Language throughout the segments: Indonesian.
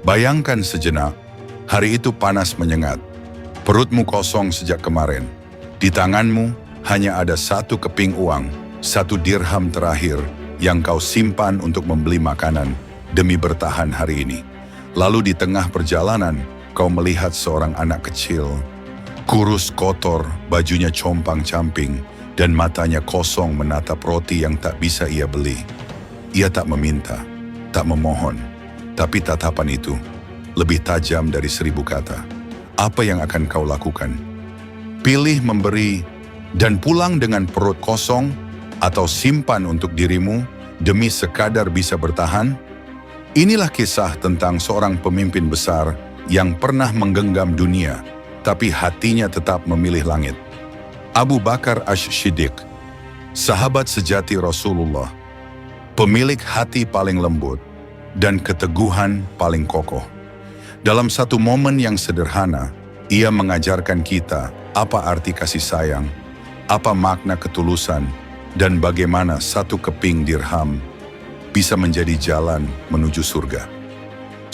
Bayangkan sejenak, hari itu panas menyengat. Perutmu kosong sejak kemarin. Di tanganmu hanya ada satu keping uang, 1 dirham terakhir yang kau simpan untuk membeli makanan demi bertahan hari ini. Lalu di tengah perjalanan, kau melihat seorang anak kecil, kurus kotor, bajunya compang-camping, dan matanya kosong menatap roti yang tak bisa ia beli. Ia tak meminta, tak memohon, tapi tatapan itu lebih tajam dari 1000 kata. Apa yang akan kau lakukan? Pilih memberi dan pulang dengan perut kosong, atau simpan untuk dirimu demi sekadar bisa bertahan? Inilah kisah tentang seorang pemimpin besar yang pernah menggenggam dunia, tapi hatinya tetap memilih langit. Abu Bakar Ash-Shiddiq, sahabat sejati Rasulullah, pemilik hati paling lembut dan keteguhan paling kokoh. Dalam satu momen yang sederhana, ia mengajarkan kita apa arti kasih sayang, apa makna ketulusan, dan bagaimana satu keping dirham bisa menjadi jalan menuju surga.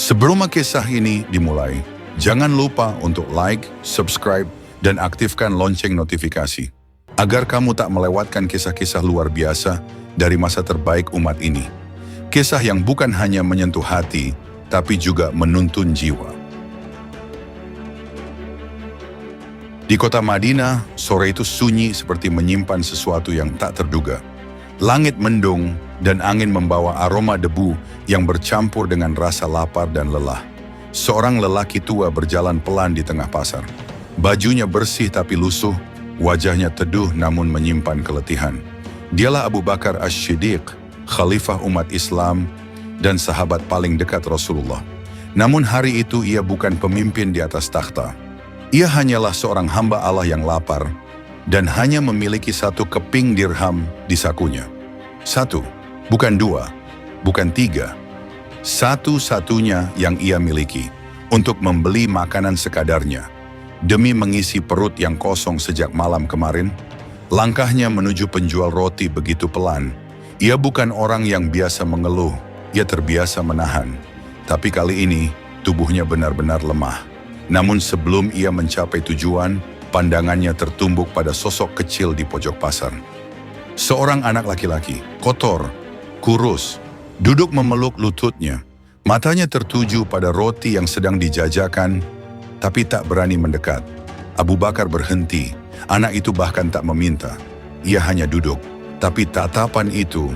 Sebelum kisah ini dimulai, jangan lupa untuk like, subscribe, dan aktifkan lonceng notifikasi, agar kamu tak melewatkan kisah-kisah luar biasa dari masa terbaik umat ini. Kisah yang bukan hanya menyentuh hati, tapi juga menuntun jiwa. Di kota Madinah, sore itu sunyi seperti menyimpan sesuatu yang tak terduga. Langit mendung dan angin membawa aroma debu yang bercampur dengan rasa lapar dan lelah. Seorang lelaki tua berjalan pelan di tengah pasar. Bajunya bersih tapi lusuh, wajahnya teduh namun menyimpan keletihan. Dialah Abu Bakar Ash-Shiddiq, khalifah umat Islam dan sahabat paling dekat Rasulullah. Namun hari itu ia bukan pemimpin di atas takhta. Ia hanyalah seorang hamba Allah yang lapar dan hanya memiliki 1 keping dirham di sakunya. 1, bukan 2, bukan 3. Satu-satunya yang ia miliki untuk membeli makanan sekadarnya. Demi mengisi perut yang kosong sejak malam kemarin, langkahnya menuju penjual roti begitu pelan. Ia bukan orang yang biasa mengeluh, ia terbiasa menahan. Tapi kali ini, tubuhnya benar-benar lemah. Namun sebelum ia mencapai tujuan, pandangannya tertumbuk pada sosok kecil di pojok pasar. Seorang anak laki-laki, kotor, kurus, duduk memeluk lututnya. Matanya tertuju pada roti yang sedang dijajakan, tapi tak berani mendekat. Abu Bakar berhenti. Anak itu bahkan tak meminta. Ia hanya duduk. Tapi tatapan itu,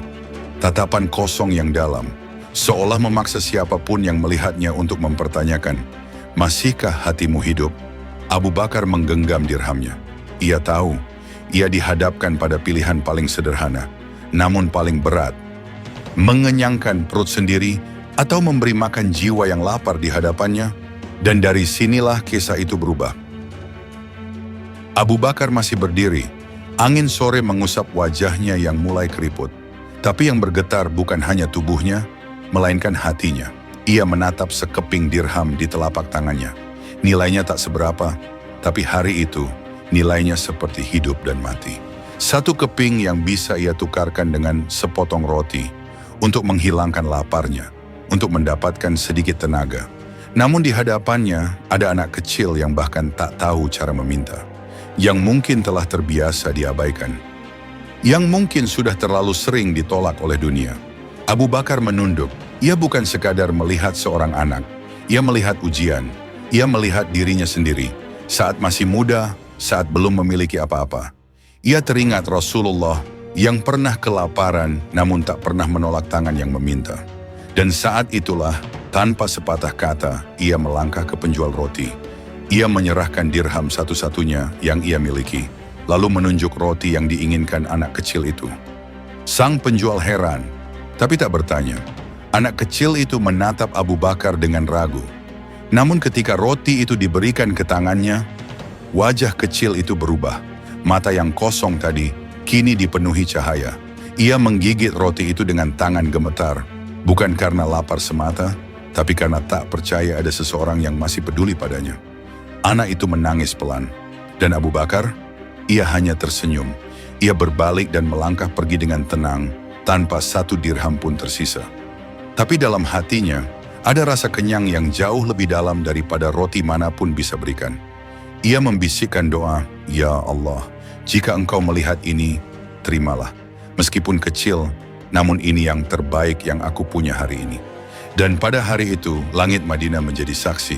tatapan kosong yang dalam, seolah memaksa siapapun yang melihatnya untuk mempertanyakan, masihkah hatimu hidup? Abu Bakar menggenggam dirhamnya. Ia tahu, ia dihadapkan pada pilihan paling sederhana, namun paling berat. Mengenyangkan perut sendiri atau memberi makan jiwa yang lapar di hadapannya, dan dari sinilah kisah itu berubah. Abu Bakar masih berdiri, angin sore mengusap wajahnya yang mulai keriput. Tapi yang bergetar bukan hanya tubuhnya, melainkan hatinya. Ia menatap sekeping dirham di telapak tangannya. Nilainya tak seberapa, tapi hari itu nilainya seperti hidup dan mati. 1 keping yang bisa ia tukarkan dengan sepotong roti untuk menghilangkan laparnya, untuk mendapatkan sedikit tenaga. Namun di hadapannya ada anak kecil yang bahkan tak tahu cara meminta, yang mungkin telah terbiasa diabaikan, yang mungkin sudah terlalu sering ditolak oleh dunia. Abu Bakar menunduk. Ia bukan sekadar melihat seorang anak, ia melihat ujian, ia melihat dirinya sendiri. Saat masih muda, saat belum memiliki apa-apa. Ia teringat Rasulullah yang pernah kelaparan namun tak pernah menolak tangan yang meminta. Dan saat itulah, tanpa sepatah kata, ia melangkah ke penjual roti. Ia menyerahkan dirham satu-satunya yang ia miliki, lalu menunjuk roti yang diinginkan anak kecil itu. Sang penjual heran, tapi tak bertanya. Anak kecil itu menatap Abu Bakar dengan ragu. Namun ketika roti itu diberikan ke tangannya, wajah kecil itu berubah. Mata yang kosong tadi kini dipenuhi cahaya. Ia menggigit roti itu dengan tangan gemetar, bukan karena lapar semata, tapi karena tak percaya ada seseorang yang masih peduli padanya. Anak itu menangis pelan, dan Abu Bakar, ia hanya tersenyum. Ia berbalik dan melangkah pergi dengan tenang, tanpa 1 dirham pun tersisa. Tapi dalam hatinya, Ada rasa kenyang yang jauh lebih dalam daripada roti manapun bisa berikan. Ia membisikkan doa, "Ya Allah, jika Engkau melihat ini, terimalah. Meskipun kecil, namun ini yang terbaik yang aku punya hari ini." Dan pada hari itu, langit Madinah menjadi saksi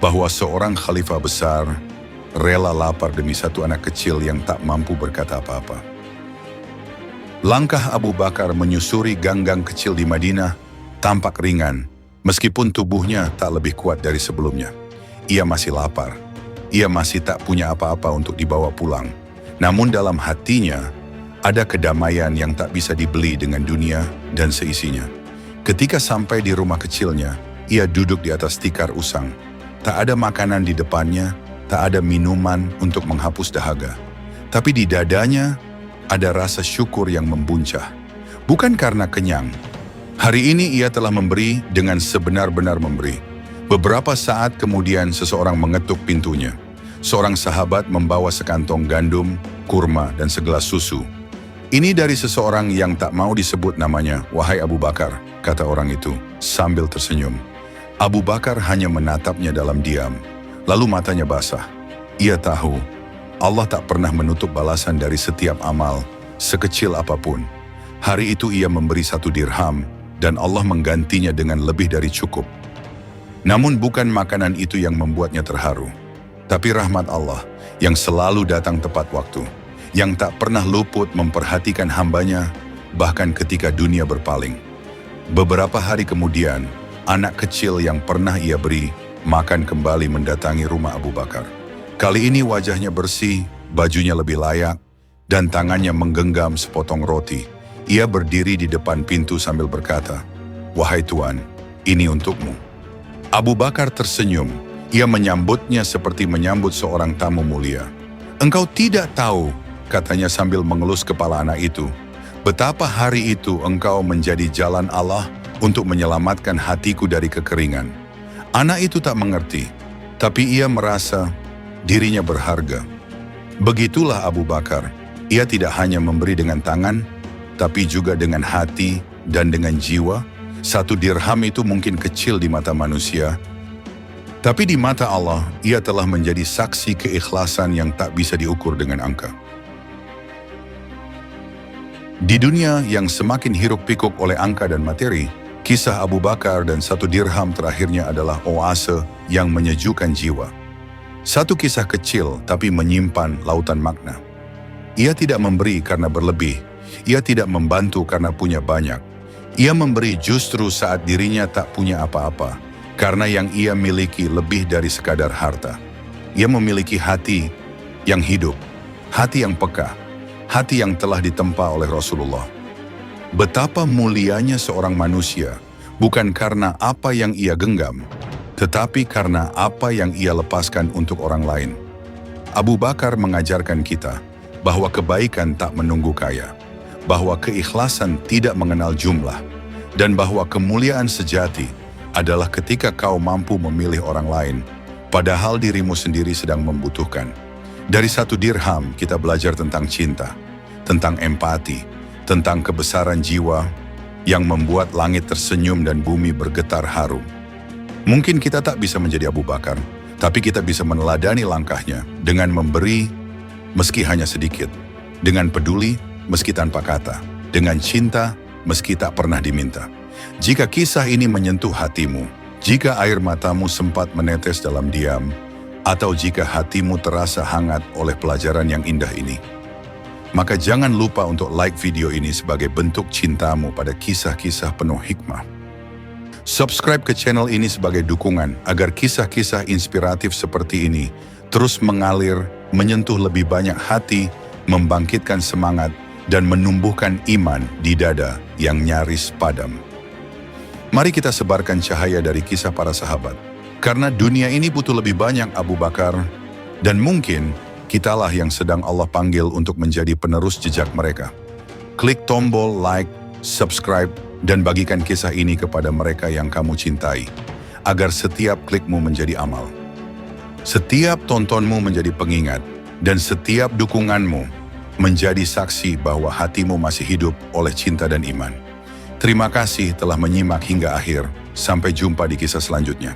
bahwa seorang khalifah besar rela lapar demi satu anak kecil yang tak mampu berkata apa-apa. Langkah Abu Bakar menyusuri gang-gang kecil di Madinah tampak ringan, meskipun tubuhnya tak lebih kuat dari sebelumnya. Ia masih lapar, ia masih tak punya apa-apa untuk dibawa pulang. Namun dalam hatinya, ada kedamaian yang tak bisa dibeli dengan dunia dan seisinya. Ketika sampai di rumah kecilnya, ia duduk di atas tikar usang. Tak ada makanan di depannya, tak ada minuman untuk menghapus dahaga. Tapi di dadanya, ada rasa syukur yang membuncah. Bukan karena kenyang. Hari ini ia telah memberi dengan sebenar-benar memberi. Beberapa saat kemudian seseorang mengetuk pintunya. Seorang sahabat membawa sekantong gandum, kurma, dan segelas susu. "Ini dari seseorang yang tak mau disebut namanya, wahai Abu Bakar," kata orang itu sambil tersenyum. Abu Bakar hanya menatapnya dalam diam, lalu matanya basah. Ia tahu, Allah tak pernah menutup balasan dari setiap amal, sekecil apapun. Hari itu ia memberi 1 dirham, dan Allah menggantinya dengan lebih dari cukup. Namun bukan makanan itu yang membuatnya terharu, tapi rahmat Allah yang selalu datang tepat waktu, yang tak pernah luput memperhatikan hambanya, bahkan ketika dunia berpaling. Beberapa hari kemudian, anak kecil yang pernah ia beri makan kembali mendatangi rumah Abu Bakar. Kali ini wajahnya bersih, bajunya lebih layak, dan tangannya menggenggam sepotong roti. Ia berdiri di depan pintu sambil berkata, "Wahai Tuan, ini untukmu." Abu Bakar tersenyum. Ia menyambutnya seperti menyambut seorang tamu mulia. "Engkau tidak tahu," katanya sambil mengelus kepala anak itu, "betapa hari itu engkau menjadi jalan Allah untuk menyelamatkan hatiku dari kekeringan." Anak itu tak mengerti, tapi ia merasa dirinya berharga. Begitulah Abu Bakar. Ia tidak hanya memberi dengan tangan, tapi juga dengan hati dan dengan jiwa. 1 dirham itu mungkin kecil di mata manusia, tapi di mata Allah, ia telah menjadi saksi keikhlasan yang tak bisa diukur dengan angka. Di dunia yang semakin hiruk-pikuk oleh angka dan materi, kisah Abu Bakar dan 1 dirham terakhirnya adalah oase yang menyejukkan jiwa. Satu kisah kecil tapi menyimpan lautan makna. Ia tidak memberi karena berlebih. Ia tidak membantu karena punya banyak. Ia memberi justru saat dirinya tak punya apa-apa, karena yang ia miliki lebih dari sekadar harta. Ia memiliki hati yang hidup, hati yang peka, hati yang telah ditempa oleh Rasulullah. Betapa mulianya seorang manusia, bukan karena apa yang ia genggam, tetapi karena apa yang ia lepaskan untuk orang lain. Abu Bakar mengajarkan kita bahwa kebaikan tak menunggu kaya, bahwa keikhlasan tidak mengenal jumlah, dan bahwa kemuliaan sejati adalah ketika kau mampu memilih orang lain, padahal dirimu sendiri sedang membutuhkan. Dari 1 dirham kita belajar tentang cinta, tentang empati, tentang kebesaran jiwa yang membuat langit tersenyum dan bumi bergetar harum. Mungkin kita tak bisa menjadi Abu Bakar, tapi kita bisa meneladani langkahnya dengan memberi meski hanya sedikit, dengan peduli meski tanpa kata, dengan cinta meski tak pernah diminta. Jika kisah ini menyentuh hatimu, jika air matamu sempat menetes dalam diam, atau jika hatimu terasa hangat oleh pelajaran yang indah ini, maka jangan lupa untuk like video ini sebagai bentuk cintamu pada kisah-kisah penuh hikmah. Subscribe ke channel ini sebagai dukungan agar kisah-kisah inspiratif seperti ini terus mengalir, menyentuh lebih banyak hati, membangkitkan semangat, dan menumbuhkan iman di dada yang nyaris padam. Mari kita sebarkan cahaya dari kisah para sahabat, karena dunia ini butuh lebih banyak Abu Bakar, dan mungkin kitalah yang sedang Allah panggil untuk menjadi penerus jejak mereka. Klik tombol like, subscribe, dan bagikan kisah ini kepada mereka yang kamu cintai, agar setiap klikmu menjadi amal. Setiap tontonmu menjadi pengingat, dan setiap dukunganmu menjadi saksi bahwa hatimu masih hidup oleh cinta dan iman. Terima kasih telah menyimak hingga akhir. Sampai jumpa di kisah selanjutnya.